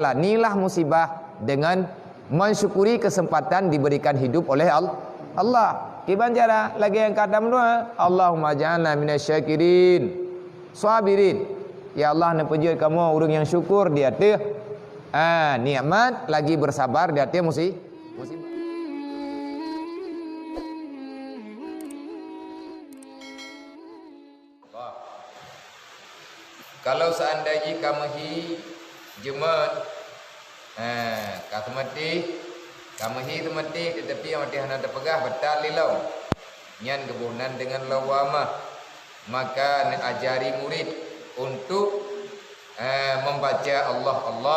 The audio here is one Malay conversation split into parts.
Inilah musibah dengan mensyukuri kesempatan diberikan hidup oleh Allah. Kiban cara lagi yang kadam doa, Allahumma ja'alna minasyakirin sabirin. Ya Allah, nepejut kamu orang yang syukur di atas nikmat lagi bersabar di atas musibah. Kalau seandainya kamu jemat kata mati kamu mati tetapi yang mati hana terpegah batal lilau nyan kebunan dengan lawamah, maka ajari murid untuk membaca Allah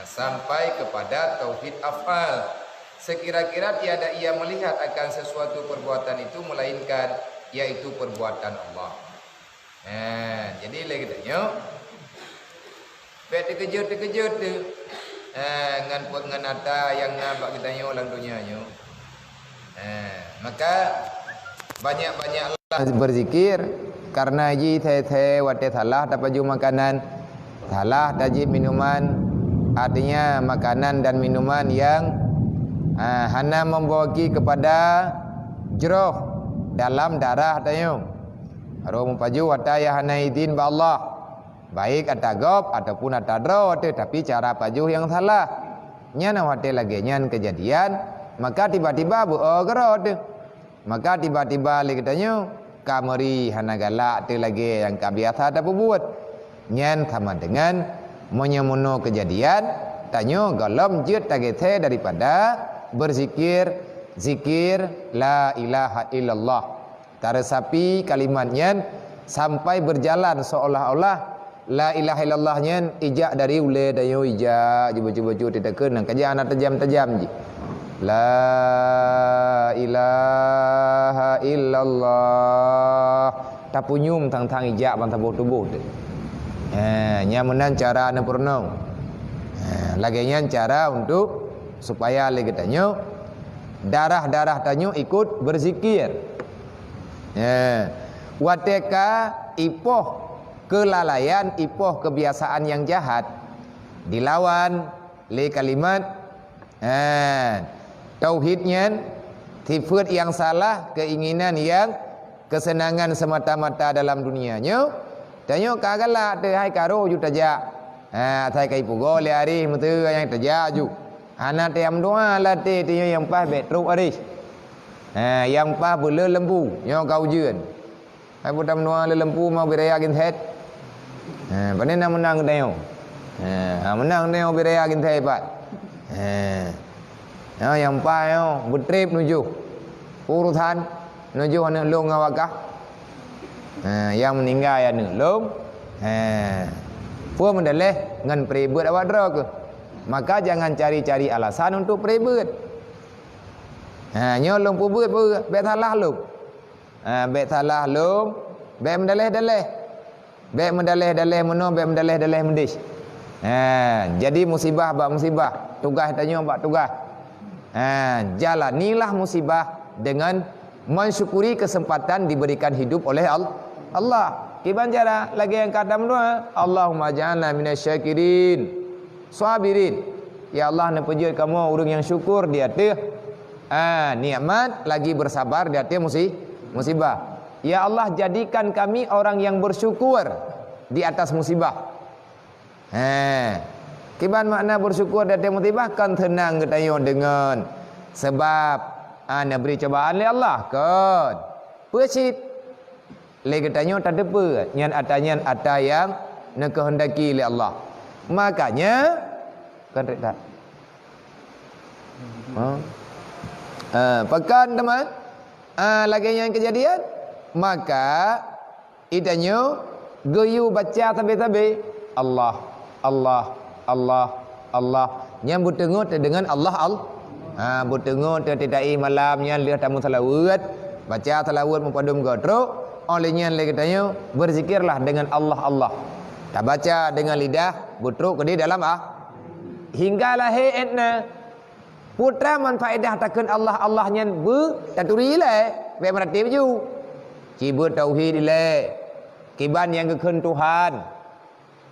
sampai kepada tauhid afal. Sekira-kira tiada ia melihat akan sesuatu perbuatan itu melainkan yaitu perbuatan Allah. Jadi lagi tanya terkejut tu ngan ata yang ngabak kita nyo lang dunia nyo. Maka banyak-banyaklah berzikir karena ji the wate salah dapat ju makanan salah tajib minuman, artinya makanan dan minuman yang hana membawaki kepada jeroh dalam darah tanya. Aro mupaju wata ya hana idin ba Allah. Baik atagop ataupun atadro tapi cara pajuh yang salah. Nyana wate lagi nyan kejadian, maka tiba-tiba gerot. Maka tiba-tiba lagi tanya kamari hana galak tu lagi yang kabiasa tak buat. Nyan sama dengan menyemuno kejadian tanya golom jut tagete daripada berzikir zikir la ilaha illallah. Tarasapi kalimatnya sampai berjalan seolah-olah la ilaha illallahnya ijak dari ule dayo ijak cuba-cuba tidak kena kajian anak tajam-tajam ji. La ilaha illallah tapunyum tang-tang ijak bantah tubuh tu. Nyamunan cara ana purnong. Laginya cara untuk supaya lagi tanyo darah-darah tanyo ikut berzikir. Wateka ipoh kelalaian, ipoh kebiasaan yang jahat dilawan le kalimat tauhidnya, sifat yang salah, keinginan yang kesenangan semata-mata dalam dunianya. Tanya kagala te hai karo ju taja thai kai pugo le ari mutu yang taja ju ana te am doa la te yang pas betru ari yang pas bule lembu nyo kau jeun hai putam doa le lembu mau beraya gin het panen na menang teo menang teo beraya gin het pat yang pas yo betrip nuju urusan nuju ana long awakah yang meninggal ya ni long pua mendaleh ngan pribut awak dra ke, maka jangan cari-cari alasan untuk pribut. Nyo long pubut bet salah long bet salah long bet mendaleh-daleh bet mendaleh-daleh meno bet mendaleh-daleh mendis. Jadi musibah bak musibah, tugas tanya bak tugas. Jalanilah musibah dengan mensyukuri kesempatan diberikan hidup oleh Allah. Kiban cara lagi yang kadam doa, Allahumma ja'alna minasyakirin sabirin. Ya Allah, nepejut kamu orang yang syukur di atas nikmat lagi bersabar di atas musibah. Ya Allah, jadikan kami orang yang bersyukur di atas musibah. Kiban makna bersyukur di atas musibah kan tenang ketayo dengan sebab anda beri cobaan oleh Allah kan. Persit lagi tanya tak ada apa nyan ada yang nak kehendaki oleh Allah. Makanya kan tak. Pekan teman lagi yang kejadian, maka idanya geyu baca tabe-tabe Allah Allah Allah Allah yang bertengok dengan Allah bertengok tidak malamnya lihat tamu salawat baca salawat mempadum godro olehnya lagi tanya berzikirlah dengan Allah Allah. Tak baca dengan lidah butruk ke di dalam hinggalah etna putra manfaedah takkan Allah Allahnya taturi le be merati baju cibut tauhid le kiban yang kekeun Tuhan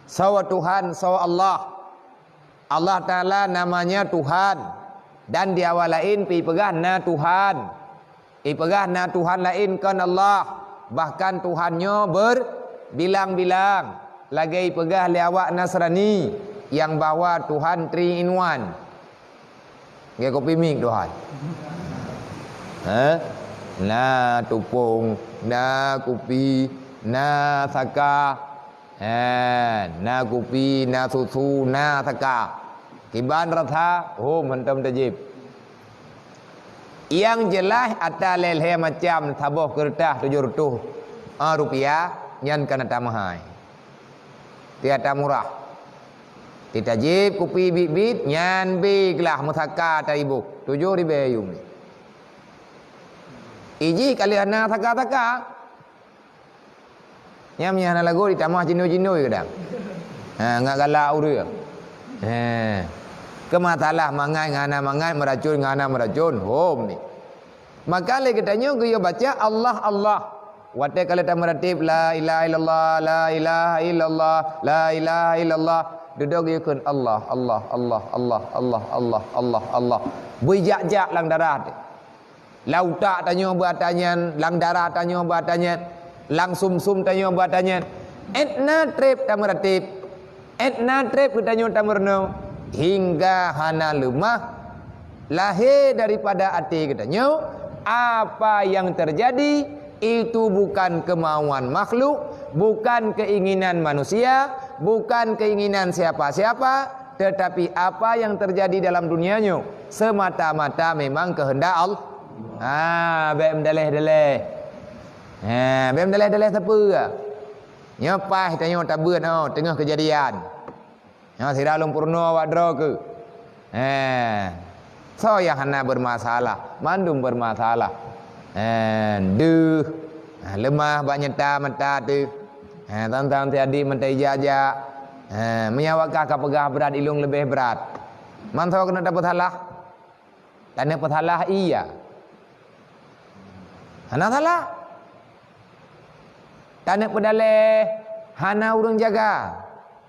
sawa Tuhan sawa Allah Allah Ta'ala namanya Tuhan. Dan di awal lain pi pegah na Tuhan. I pegah na Tuhan lain kan Allah. Bahkan Tuhannya berbilang-bilang. Lagi pegah li awak Nasrani yang bawa Tuhan 3 in 1. Gaya kopi mik Tuhan. Na tupung, na kopi, na saka, na kopi, na susu, na saka. Kiban rasa, mentam tajib. Yang jelas ada leleh macam tabuh kertas 700 rupiah yang kena tamahai. Tiada murah. Ditajib kopi bit-bit nyan biglah musaka taribu 7 ribu ayum. Iji kali ana taka-taka. Nyam hana lagu ditamah jino-jino kadang. Ngak galau dia. Kematalah mangai ngana mangai meracun ngana meracun. Hom ni. Maka le katanya dia baca Allah Allah. Wate kali ta meratib la ilaha illallah la ilaha illallah la ilaha illallah. Duduk dia kun Allah Allah Allah Allah Allah Allah Allah Allah. Bijak-jak lang darah. Lautak tanya buatannya, lang darah tanya buatannya, lang sum-sum tanya buatannya. Etna trip tameratip, etna trip tanya tamerno hingga hana lemah lahir daripada hati katanya. Apa yang terjadi itu bukan kemauan makhluk, bukan keinginan manusia, bukan keinginan siapa-siapa, tetapi apa yang terjadi dalam dunianya semata-mata memang kehendak Allah. Bem daleh-daleh. Bem daleh-daleh siapa ke? Nyapai tanya tabun tengah kejadian. Sira lumpurno awak dro ke. So yang hana bermasalah, mandum bermasalah. Lemah banyak mata tu. Tantang tiadi mentai jajak. Menyawakah kapegah berat ilung lebih berat. Mantau kena dapat halah. Dan dapat halah iya. Hana salah. Tanah pedale hana urang jaga.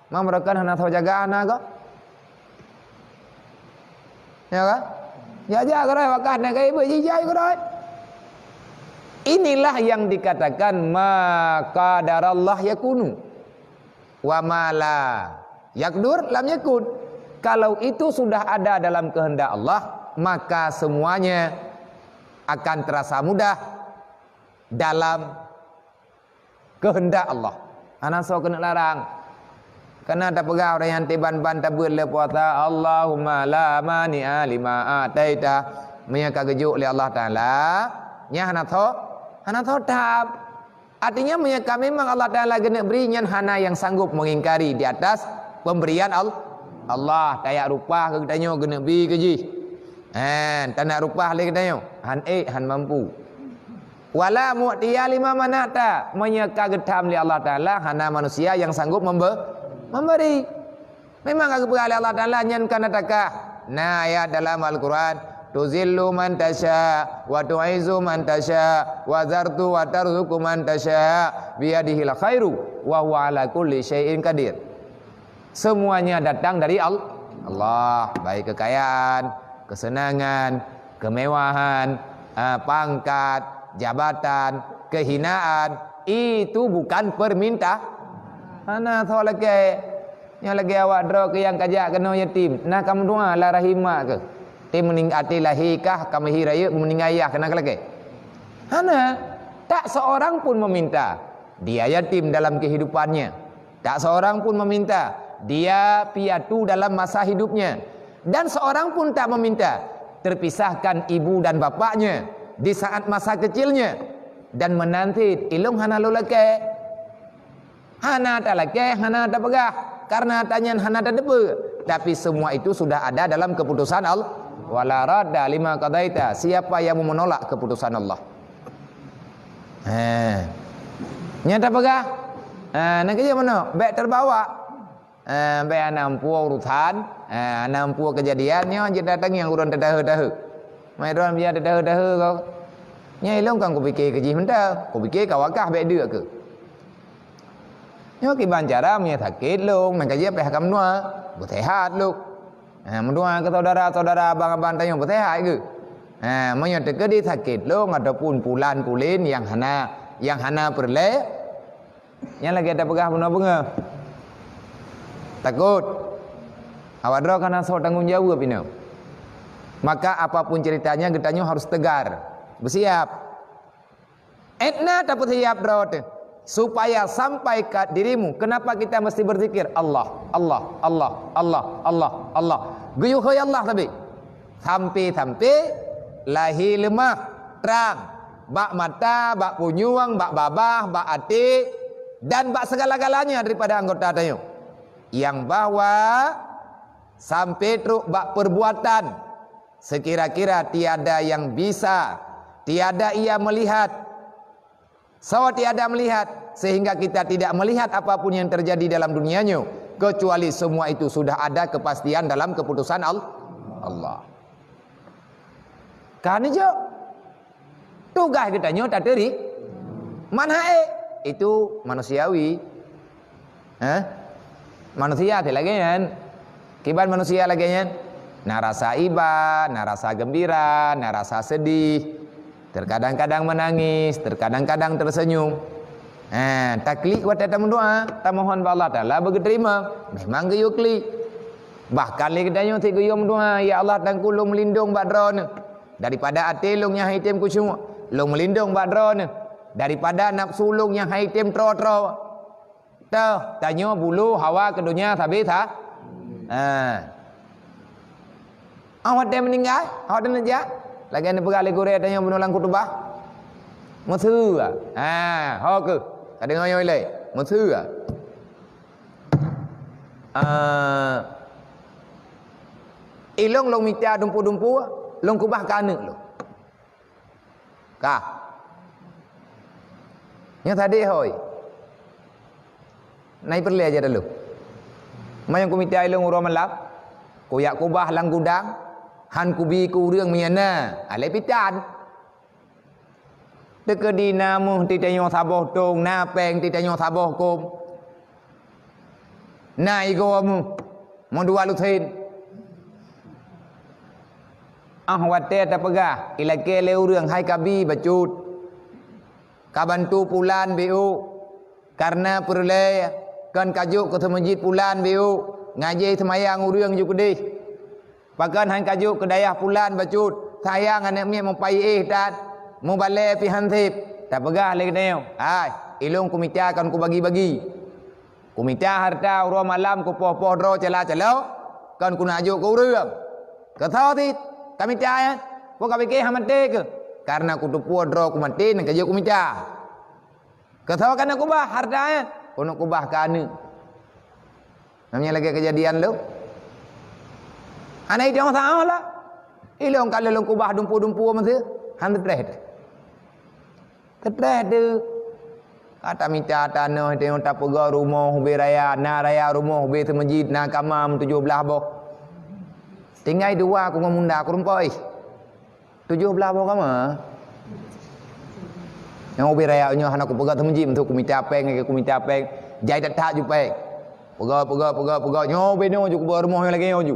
Mamrakan hana tahu jaga hana ko? Ya kan? Jaga ko wakah nak kai berjijai ko dah. Inilah yang dikatakan maka darallah yakunu wa mala yakdur lam yakun. Kalau itu sudah ada dalam kehendak Allah, maka semuanya akan terasa mudah dalam kehendak Allah. Ana so kena larang. Kena tak pegah orang yang tiban-ban tabul le puasa Allahumma la mani'a lima ataita. Menyaka gejuk oleh Allah Taala. Nya hana tho tab. Artinya menyaka memang Allah Taala kena beri nyan hana yang sanggup mengingkari di atas pemberian Allah. Tayak rupa ke katanya kena beri ke ji. Tak nak rupa le katanya. Han mampu. Wala mu'tiya lima manata, menyeka getam li Allah Ta'ala hana manusia yang sanggup memberi. Memang agak berkali Allah Ta'ala nyankan atakah. Nah ayat dalam Al-Quran, tuzillu man tasya wa tu'izu man tasya wa zartu wa tarzuku man tasya biyadihil khairu wa huwa ala kulli syai'in qadir. Semuanya datang dari Allah. Baik kekayaan, kesenangan, kemewahan, pangkat, jabatan, kehinaan, itu bukan permintaan. Ana tho lagi yang lagi awak dro ke yang kajak kena yatim. Nah kamu doa la rahimah ke. Tim mening ati lahikah kami hiraya mening ayah kena lagi. Ana tak seorang pun meminta dia yatim dalam kehidupannya. Tak seorang pun meminta dia piatu dalam masa hidupnya. Dan seorang pun tak meminta terpisahkan ibu dan bapaknya di saat masa kecilnya dan menanti ilung hana lulake hana tak lake hana tak pegah karena tanya hana tak depe, tapi semua itu sudah ada dalam keputusan Allah. Wala radda lima qadaita, siapa yang mau menolak keputusan Allah. Nyata pegah nak kerja mana baik terbawa baik anampu urusan anampu kejadiannya je datang yang urun dah mai ron biar dah kau. Nya ilong kan ku fikir keji mentah. Ku fikir kau wakah baik dia ke. Nya ki bancara punya sakit long, nak kaji apa hakam nua. Bu sehat lu. Mendoa ke saudara-saudara abang-abang tanya bersehat ke? Manya terkedi sakit long ataupun pulan pulin yang hana perle. Yang lagi ada pegah bunga-bunga. Takut. Awak dro kana so tanggung jawab pina. Maka apapun ceritanya getanya harus tegar. Bersiap. Etna dapat siap dro tu. Supaya sampai ke dirimu. Kenapa kita mesti berzikir? Allah, Allah, Allah, Allah, Allah, Allah. Guyuh Allah tapi. Sampai lahi lemah terang. Bak mata, bak punyuang, bak babah, bak hati dan bak segala-galanya daripada anggota tayo. Yang bahwa sampai truk bak perbuatan sekira-kira tiada yang bisa, tiada ia melihat, tiada melihat sehingga kita tidak melihat apapun yang terjadi dalam dunianya kecuali semua itu sudah ada kepastian dalam keputusan Allah. Kan je tugas kita nyo tak teri mana itu manusiawi. Manusia tu lagi kan. Kibat manusia lagi kan. Nak rasa iba, nak rasa gembira, nak rasa sedih. Terkadang-kadang menangis, terkadang-kadang tersenyum. Taklik wa tata mendoa, ta mohon ba Allah Taala bagi terima. Memang geyo klik. Bahkan lagi kita nyo ti geyo mendoa, ya Allah tangkulung melindung badron daripada atilung yang hitam kusyuk. Long melindung badron daripada nafsu long yang hitam tro-tro. Tanya bulu hawa ke dunia tapi tak. Awak dah meninggal, awak dah najak. Lagi ada pegali Korea tanya menulang kutubah. Musuh. Hok ke. Ada ngoyo ile. Musuh. Ilong long mita dumpu-dumpu, long kubah kana lo. Kah. Yang tadi hoi. Naik perli aja dulu. Mayang komite ilung urang malap. Koyak kubah lang gudang. Han kubi ku reung miana. Alai pitan. Tekedi namu titanyo saboh tong na peng titanyo saboh kom. Na igomu. Mo dua luthin. Wate ta pegah ilake leu reung hai kabi bacut. Kabantu pulan BU karena perle kan kajuk ke masjid pulan BU ngaji semayang urang ju kedih. Pakan han kajuk ke dayah pulan bacut sayang anak mi mempai dan mu bale pi hantip tak pegah le neu. Ilung kumita kan ku bagi-bagi. Kumita harta urang malam ku poh-poh dro cela-celau kan ku najuk ke urang. Ke thau ti kami caya ku ka pikir hamate ke karena ku tu puo dro ku mati nan kajuk kumita. Ke thau kan ku bah harta kono kubah kana. Namanya lagi kejadian lu. Anai dia tahu lah. Ilong kalau long kubah dumpu-dumpu masa han tereh. Tereh tu. Kata minta tanah tengok tak pegah rumah hube raya, na raya rumah hube tu masjid na kamam 17 boh. Tinggal dua aku ngamunda aku rumpoi. 17 boh kama. Yang ubi raya nya han aku pegang temjim tu kumita peng ke kumita peng jai tak ju peng pegang nyo beno ju ku rumah lagi nyo ju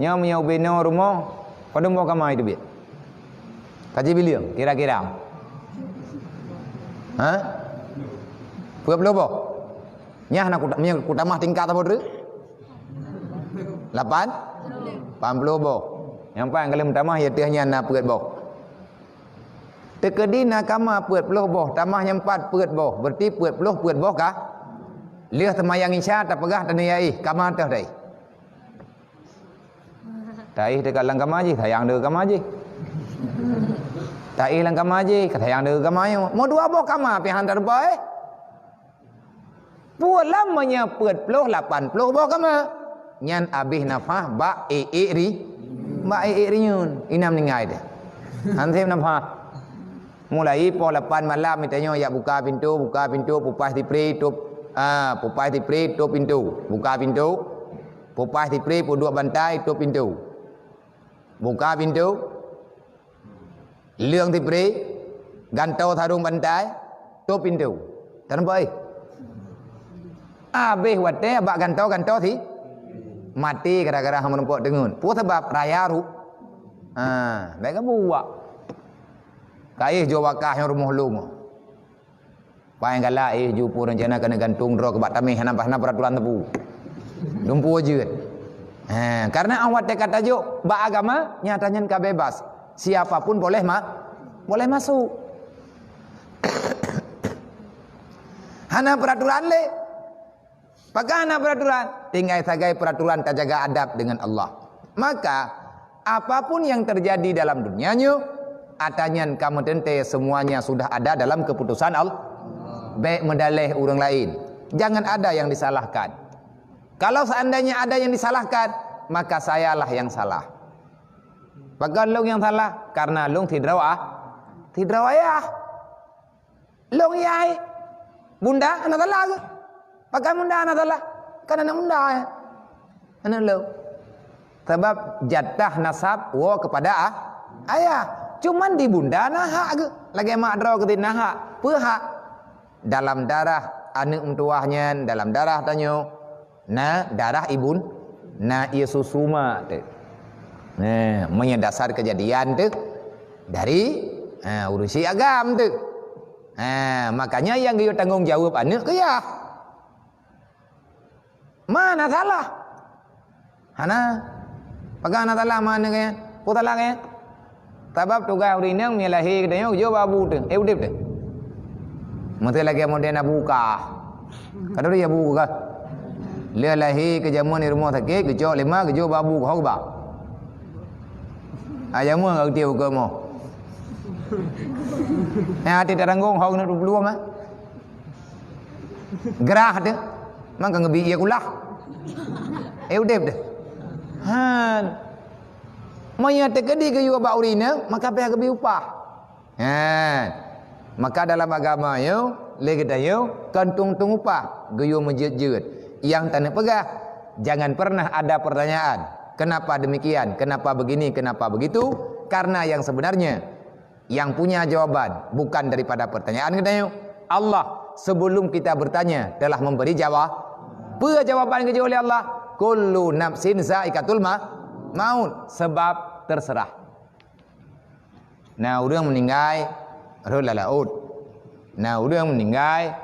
nyo mio beno rumah padum mo kamai tu bit kaji biliang kira-kira Puap lobo nya han aku tamah tingkat apa tu 8 80 boh yang pang kalau tamah ya tehnya na puat boh. Tekedi nakama puat peluh boh, tamah yang 4 puat boh. Berarti puat boh kah? Liah temayang isya tak pegah taniyai, kama tah dai. Tai dekat lang kama ji, sayang de kama ji. Tai lang kama ji, sayang de kama yo. Mo dua boh kama pi hantar boy. Puat lamanya puat peluh 80 boh kama. Nyan abih nafah ba ri. Ba ri nyun, inam ningai de. Hantem nafah. Mulai pukul 8 malam mitanya ya buka pintu pupas dipri tup pintu buka pintu pupas dipri puduk bantai tup pintu buka pintu liang dipri gantau tharung bantai tup pintu tanpa Habis wate abak ganto thi mati gara-gara hang menumpuk dengun. Pu sebab raya ru. Baik ke buak. Kaih jo wakah yang rumah lung. Paling galak jupu rencana kena gantung dro ke bak tamih nampak peraturan tepu. Lumpu jeut. Karena awak dekat tajuk bak agama nyatanya ka bebas. Siapapun boleh masuk. Hana peraturan le. Pakai hana peraturan, tinggal sagai peraturan tak jaga adab dengan Allah. Maka apapun yang terjadi dalam dunianya, atanyan kamu tente semuanya sudah ada dalam keputusan Allah. Baik medalih orang lain. Jangan ada yang disalahkan. Kalau seandainya ada yang disalahkan, maka sayalah yang salah. Bagai long yang salah karena long tidak wayah. Long yai. Bunda anak salah ke? Pakai bunda anak salah. Kan anak bunda ya. Anak long. Sebab jatah nasab kepada ayah. Cuman di bunda nah hak ke. Lagi mak draw ke nah hak. Hak dalam darah anak mentuahnya, dalam darah tanyo. Nah, darah ibun. Nah, ia susuma tu. Nah, menyedasar kejadian tu dari urusi agam tu. Makanya yang dia tanggung jawab anak ke ya. Mana salah? Hana pakai anak salah mana ke? Putalah ke? Sebab tugas urinang melahi katanya ujo babu tu. Udip tu. Mesti lagi modern buka. Kada dia buka. Dia lahir ke jamuan di rumah sakit, kejok lima, kejok babu kau ba. Jamuan kau tiup ke mo. Hati teranggung kau nak peluang ah. Gerah tu. Mang kau ngebi ia kulah. Udip tu. Maya tekedi ke juga ba urina, maka pihak kebi upah. Maka dalam agama yo, lagi dayo kantung-tung upah, geyo menjeut-jeut. Yang tanah pegah, jangan pernah ada pertanyaan, kenapa demikian, kenapa begini, kenapa begitu? Karena yang sebenarnya yang punya jawaban bukan daripada pertanyaan kita. Allah sebelum kita bertanya telah memberi jawab. Jawaban ke oleh Allah, kullu nafsin zaikatul maut, sebab terserah. Nah, orang meninggal rela laut. Nah, orang meninggal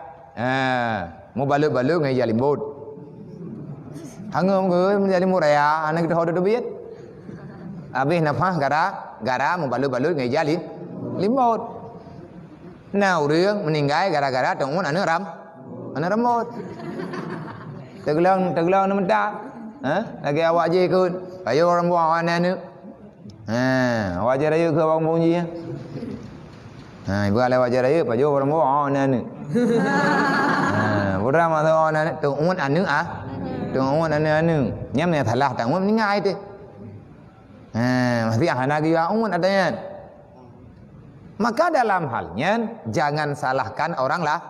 mau balik-balik ngai jalim bot. Hangum ke menjadi muraya anak kita hodo biat. Habis nafas gara mau balik-balik ngai jalim limbot. Nah, orang meninggal gara-gara tongmun anak rambut. Teglang nak mentak. Lagi awak je ikut. Ayo orang buang anak ni. Awak je raya ke bang bunyi. Ibu ala wajar raya pajo orang buang anak ni. Bukan masa anak ni tongmun anak tongmun anak. Nyam ni salah tangmun meninggal tu. Mesti anak dia umun adanya. Maka dalam halnya jangan salahkan orang lah.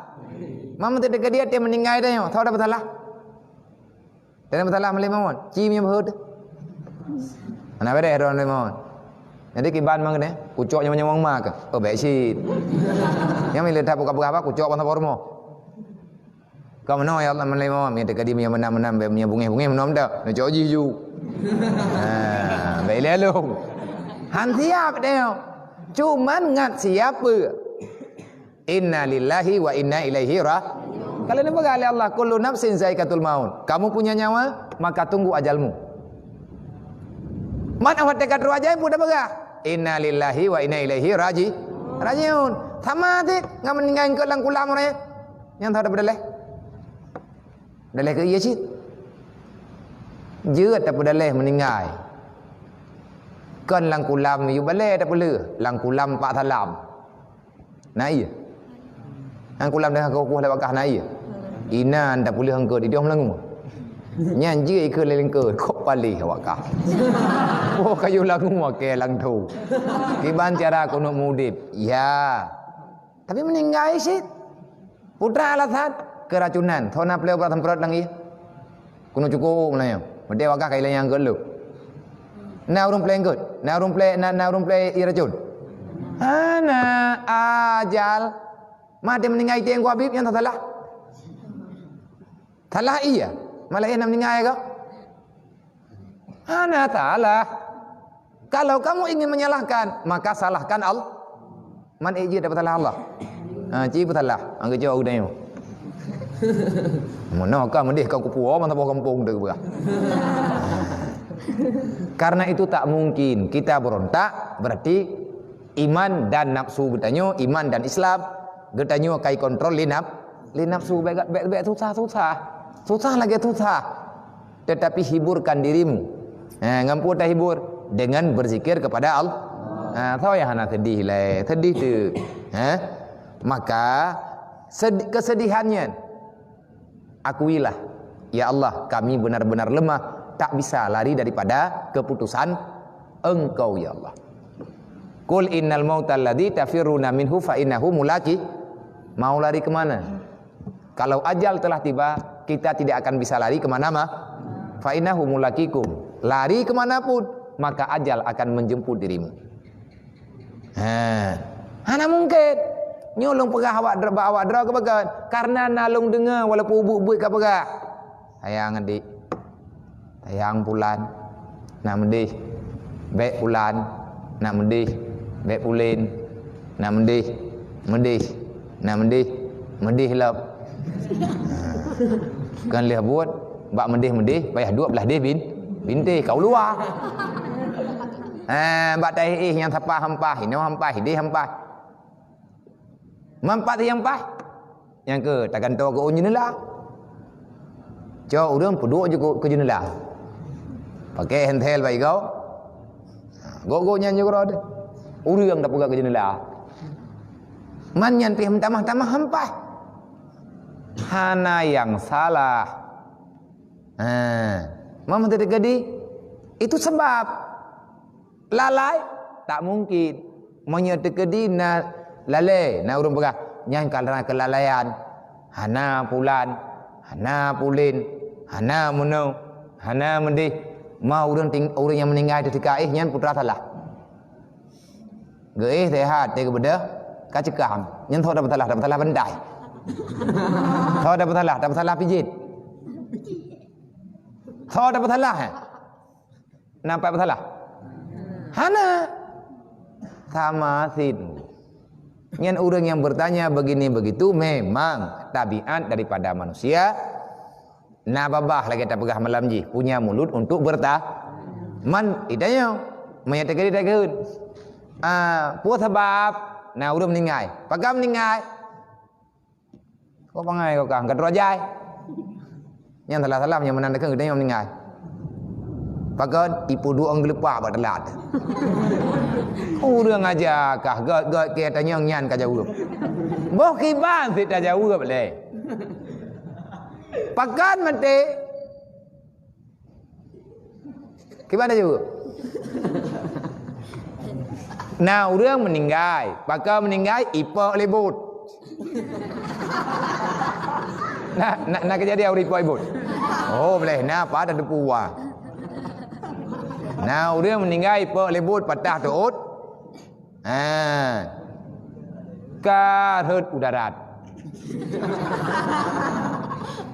Mama tu dekat dia meninggal dia. Tahu dah salah. Dalam salah melimon. Cimnya berhut. Anak beda orang melimon. Jadi kiban mang ni, kucok nyamang mak. Baik sih. Yang milih tak buka-buka apa kucok pasal formo. Kau mana ya Allah melimon. Yang dekat dia menam-menam, punya bunga-bunga menam dah. Nak cok jiju. Baik lalu. Han siap dia. Cuman ngat siapa? Inna lillahi wa inna ilaihi raji'un. Kalau ni berkali Allah, kullu nafsin zaikatul maut. Kamu punya nyawa, maka tunggu ajalmu. Mana awak dekat ruh ajaib pun dah berkah. Inna lillahi wa inna ilaihi raji'un. Sama tu, ngam meninggal ke lang kulam orang yang tahu dah berdalih. Dalih ke iya sih. Jeut tak berdalih meninggal. Kan lang kulam you balai tak boleh. Lang kulam pak salam. Nah iya. Lang kulam dah kau kuah lewat kah nah iya. Inan tak boleh hangkut dia melangu. Nyanji ke lelengke kok palih awak kah. Oh kayu langu ke lang tu. Kiban cara kuno mudip. Ya. Tapi meninggal sih. Putra alasan keracunan. Thona pleo pratam perut lang iya. Kuno cukup melayang. Mesti awak kah kailan yang geluk. Na urung play good. Na urung play iracun. Ana ajal. Mati meninggal itu yang ku Habib yang tak salah. Talah iya. Malah ia nak meninggal ke? Hana talah. Kalau kamu ingin menyalahkan, maka salahkan Allah. Man iji dapat salah Allah. Ci betul lah. Angge jauh dah yo. Mana kau mendih kau kupuo mantap kampung tu berah. Karena itu tak mungkin kita berontak, berarti iman dan nafsu getanyo, iman dan Islam getanyo kai kontrol li nafsu baik susah lagi susah. Tetapi hiburkan dirimu. Ngampu dah hibur dengan berzikir kepada Allah. Tahu ya hana sedih lah, sedih tu. Maka kesedihannya akuilah, ya Allah, kami benar-benar lemah, tak bisa lari daripada keputusan Engkau ya Allah. Qul innal mautal ladzi tafirruna minhu fa innahu mulaqi. Mau lari kemana? Kalau ajal telah tiba, kita tidak akan bisa lari kemana-mana. Fa innahu mulaqikum. Lari kemanapun, maka ajal akan menjemput dirimu. Hana mungkin nyolong pegah awak dra ke bagan karena nalung dengar walaupun ubuk-ubuk ke pegah. Sayang adik, sayang pulan, nak mendih baik pulan, nak mendih baik pulin, nak mendih nak mendih lap. Kan lihat buat bak mendih payah 12 deh binti kau luar. Bak taih yang sapah hampah ini hampah mampat yang pah yang ke takkan tahu ke jendela. Cok urang peduk je ke jendela. Pakai handheld baik kau. Go nyanyi kau ada. Urang dak pegang ke jendela. Man nyan pi tamah-tamah hampah. Hana yang salah. Mama tadi gadi itu sebab lalai tak mungkin menyetekedi na lalai na urang pegah nyang karena kelalaian. Hana pulan, hana pulin, hana menau, hana mendih. Mau orang yang meninggal ketika nyan putra salah. Geih sehat te kebedah kacekam. Nyan thau dapat salah bandai. Thau dapat salah pijit. Thau dapat salah. Nampak salah? Hana sama sin. Nyan orang yang bertanya begini begitu memang tabiat daripada manusia. Na babah lagi tak pegah malam ji punya mulut untuk man idanya menyatakan dia keun. Puas sebab na urang meninggal. Pagam meninggal. Kau pangai kau kang kadrojai. Yang salah yang menandakan idanya meninggal. Pagan ipu dua anglepa bak telat. Urang aja kah gat ke tanya nyan ka jauh. Boh kiban sit ta jauh boleh. Pagan mate. Kiban jauh. Nah, urang meninggal, pagan meninggal ipa lebut. Nak kejadian ipa lebut. Oh, boleh nah pada depuwa. Nah, orang meninggal ipa lebut patah tuut. Karut udarat.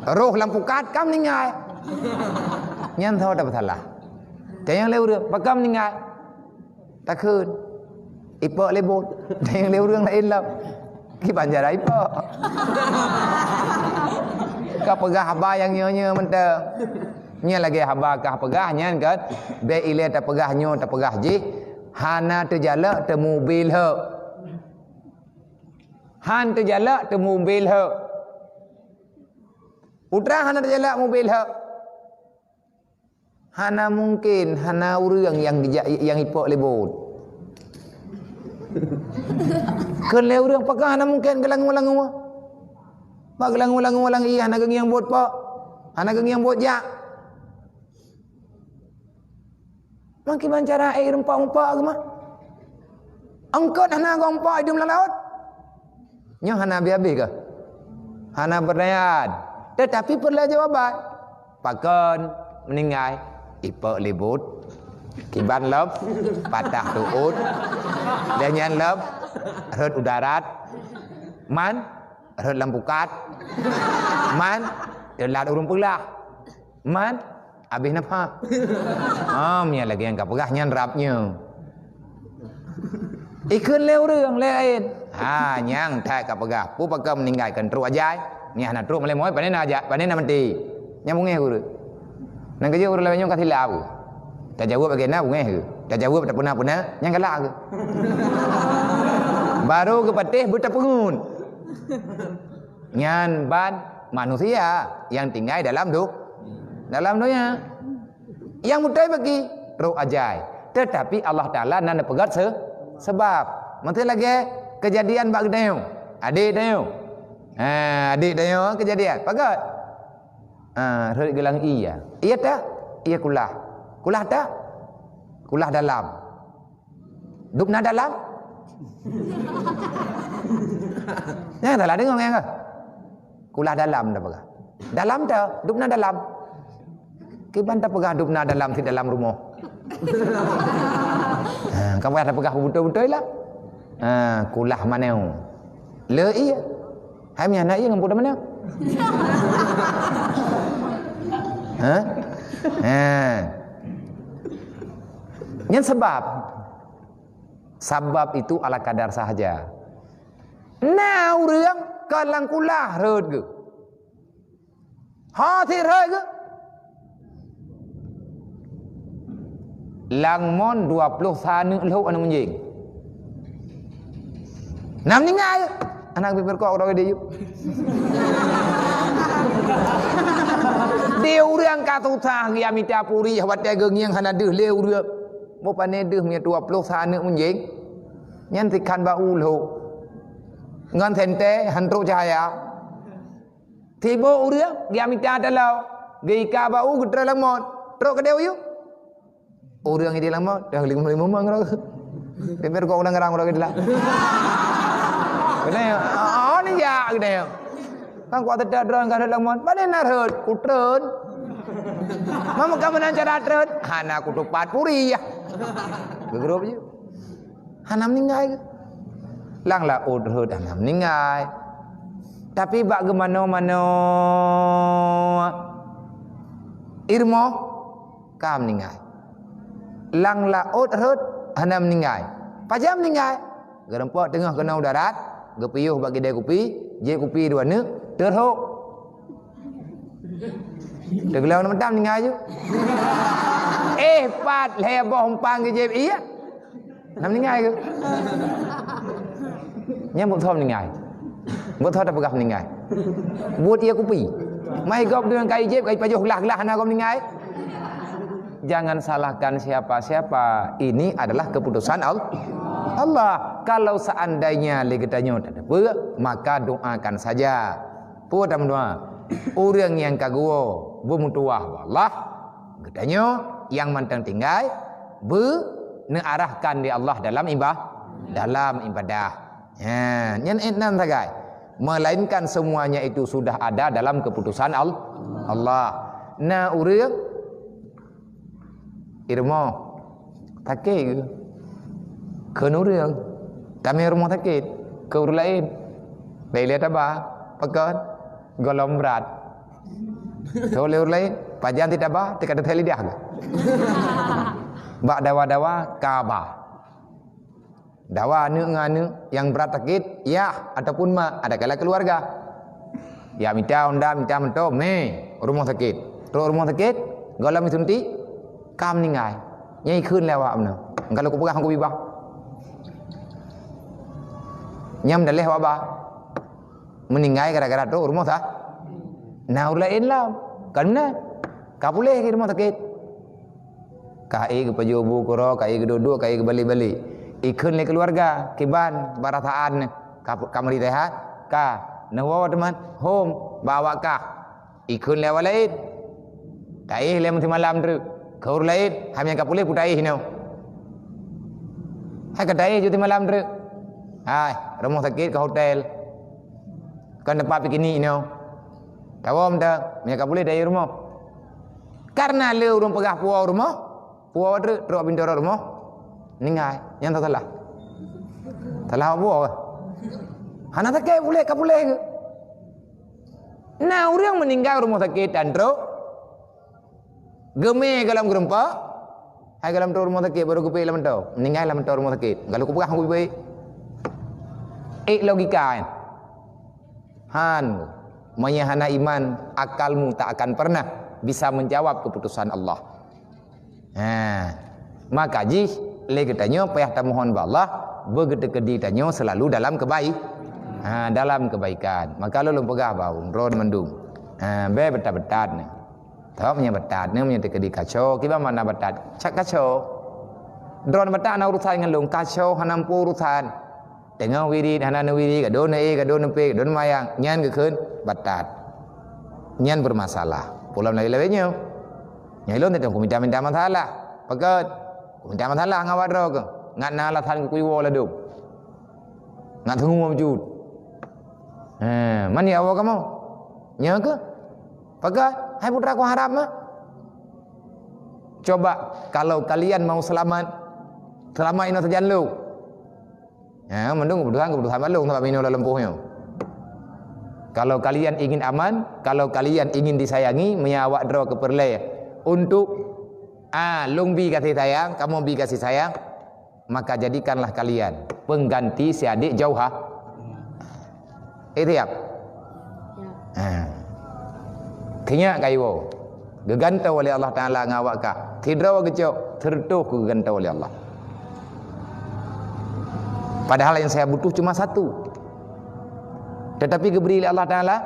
Roh lampu kat kam meninggal. Nyan tahu dapat salah. Jangan leu dia, pakam meninggal. Takut. Ipa lebut. Jangan leu orang lain lah. Ki banjar ipa. Ka pegah haba yang nyonya mentang. Nya lagi haba kah pegah nyan kan be ile ta pegah nyo ta pegah ji hana terjala te mobil he han terjala te mobil he putra hana terjala mobil he hana mungkin hana urang yang ipok lebut kele urang pegah hana mungkin gelang-gelang ba gelang-gelang iya hana geng yang buat pak hana geng yang buat jak. Makin cara air empat-empat ke mah? Angkat hana kau empat hidup dalam laut. Nya hana habis ke? Hana berdayaan. Tetapi perlu jawaban. Pakon meninggal, ipak libut, kiban lep, patah tuut, dan nyan lep, rut udarat, man, rut lampu kat, man, telat urung pelah. Man, habis napa? Mia lagi yang kapegah nyan rapnya. Ikun leu reung lain. Nyang thai kapegah. Pu pakam meninggalkan tru ajai. Ni hana tru malai moi panen aja, panen mati. Nyambung nge guru. Nang kerja urang lawan nyong katilau. Tak jawab bagaimana bunga ke? Tak jawab tak pernah nyang galak ke? Baru ke patih buta pengun. Nyan ban manusia yang tinggal dalam dunia. Yang mudah bagi roh ajai. Tetapi Allah Taala nan pegat sebab. Mesti lagi kejadian bak dayo. Adik dayo. Adik dayo kejadian. Pagat. Rek gelang iya. Iya tak? Iya kulah. Kulah tak? Kulah dalam. Dukna dalam? Jangan salah dengar kan? Kulah dalam dah pegah. Dalam dah, dukna dalam. Kiban tak pegah dukna dalam di dalam rumah. Kamu ada pegah betul-betul lah. Kulah mana? Le iya. Hai anak iya ngemput mana? Yang sebab itu ala kadar sahaja. Nah orang kalang kulah rod ke? Hati rod ke? Langmon 20 sana lho anu menjing. Nam ningai anak bibir kau orang dia yuk. Dia orang kata utang yang minta puri wat dia geng yang hana deh leu dia. Mo pane deh mia 20 sana menjing. Nyantikan bau lho. Ngan sente hantu cahaya. Tiba uria dia minta dalau. Geika bau getra lamon. Teruk ke dia yuk. Orang ini lama dah 55 orang. Temper kau ulang orang dia lah. Kena ni ya kena. Kan kuat tidak drone kan lamon. Balik narut kutron. Mama kamu nan cara trut. Hana kutupat puri ya. Gegerop je. Hanam ningai. Lang lah udrut hanam ningai. Tapi bagaimana irmo kam ningai. Lang laut rut hanam ningai. Pajam ningai. Gerempok tengah kena darat, gepiyuh bagi dia kopi, je kopi dua ne, terhok. Teglau nama tam ningai je. Pat leboh umpang ke je iya. Nam ningai ke? Nyambut thom ningai. Buat thom tak pegah ningai. Buat ia kopi. Mai gop dengan kai je, kai pajuh lah hana gop ningai. Jangan salahkan siapa-siapa. Ini adalah keputusan Allah. Kalau seandainya legetanya tak ada, maka doakan saja. Puan doa. Orang yang kagua bermutuah Allah, getanya yang mantang tinggal arahkan di Allah dalam ibadah. Yang enam sagai. Melainkan semuanya itu sudah ada dalam keputusan Allah. Nah orang irmo takik ke nuriang kami rumah takik ke urut lain lihat apa pakai golong berat kalau urut lain pajan tidak apa tidak ada tali dia bak dawa kaba dawa nganu yang berat takik ya ataupun ada kala keluarga ya minta mentom nih rumah sakit terus rumah sakit golong suntik kam ningai nyai khun lewat mana kalau aku pegang aku bibah nyam dah lewat apa meninggai gara-gara tu rumah sah nah lain lah karena kau boleh ke rumah sakit kai ke pajubu koro kai ke duduk kai ke bali-bali ikhun le keluarga kiban barataan kamar tehat ka nawa teman home bawa ka ikhun lewat lain kai le malam tu kau lain, kami yang kapulih putai hino. Hai kedai juti malam tu. Hai rumah sakit ke hotel. Kan tempat begini hino. Tawam dah, kami kapulih dari rumah. Karena le urung pegah puau rumah, puau tu terus bindora rumah. Ningai, yang tak salah. Salah puau. Hana tak kapulih ke? Nah, orang meninggal rumah sakit dan teruk gemeh dalam gerempa, hai dalam rumah sakit baru kupi dalam tu, meninggal dalam rumah sakit. Kalau ku pegang kupi, logika kan? Han, menyahana iman, akalmu tak akan pernah bisa menjawab keputusan Allah. Maka jih lagi tanya payah tak mohon Allah, bergede-gede tanya selalu dalam dalam kebaikan. Maka lu pegah bau, ron mendung. Be betat-betat ni. Tahu punya betat ni punya tegedi kacau. Kiba mana betat? Cak kacau. Ron betat na urusan dengan lu kacau hanampu urusan. Tengah wirid hanan wirid gadon gadon pe gadon mayang nyan ke keun betat. Nyan bermasalah. Pulang lagi lebihnya. Nyai lu tak minta masalah. Pegat. Minta masalah ngawat ro ke. Ngat na alasan kuiwo la duk. Ngat tunggu wujud. Mana awak kamu? Nya ke? Pegat. Hai putra ku harap mah. Coba kalau kalian mau selamat ino saja lu. Mendung keputusan lu tempat minum dalam lempuhnya. Kalau kalian ingin aman, kalau kalian ingin disayangi, menyawak draw ke perleh untuk lung bi kasih sayang, kamu bi kasih sayang, maka jadikanlah kalian pengganti si adik jauh Itu ya. Kenyak kayu gegantau oleh Allah Ta'ala ngawak ka tidraw gecok tertuh ku gegantau oleh Allah. Padahal yang saya butuh cuma satu, tetapi diberi oleh Allah Ta'ala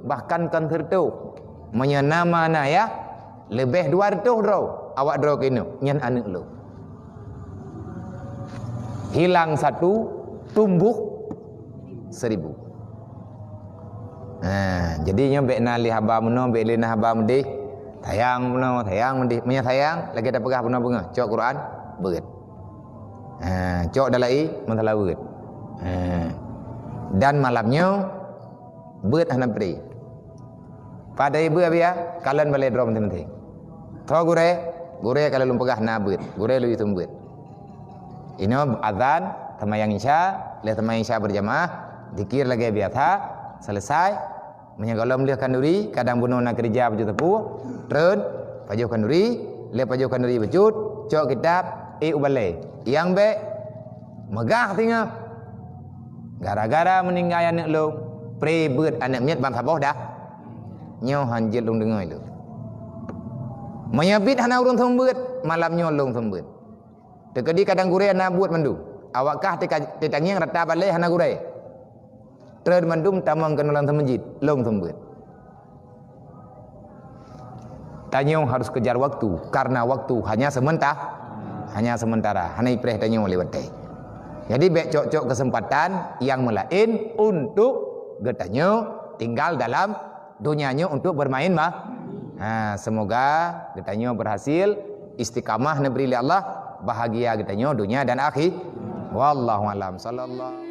bahkan kan tertuh menyenama ya lebih 200 draw awak draw kini nyan anak lu hilang satu tumbuh 1000. Jadinya bekna li haba meno bek lina haba mendih tayang mendih punya sayang lagi tak pegah bunga cok Quran berit. Cok dalai mentala berit. Dan malamnya berit hana pri. Pada ibu abia kalian boleh drop penting-penting. Tahu gure kalau lu pegah na berit, gure lu itu berit. Ini azan tamayang isya, le tamayang isya berjamaah, zikir lagi biasa, selesai menyegalam lihat kanduri kadang bunuh nak kerja baju tepu trun pajuh kanduri le pajuh kanduri bejut cok kitab ubale yang be megah tinggal gara-gara meninggal anak lu prebet anak miat bang saboh dah nyo hanjil lung dengai lu menyabit hana urun sembet malam nyo lung sembet tekedi kadang gure na buat mandu awakkah tetangiang rata balai hana gure Trad mandum tamang kenalan masjid long sembut. Tanyong harus kejar waktu karena waktu hanya sementara. Hanai preh tanyong lewat teh. Jadi bek cok-cok kesempatan yang melain untuk getanyo tinggal dalam dunianya untuk bermain mah. Semoga getanyo berhasil istiqamah nebri Allah bahagia getanyo dunia dan akhir. Wallahu alam sallallahu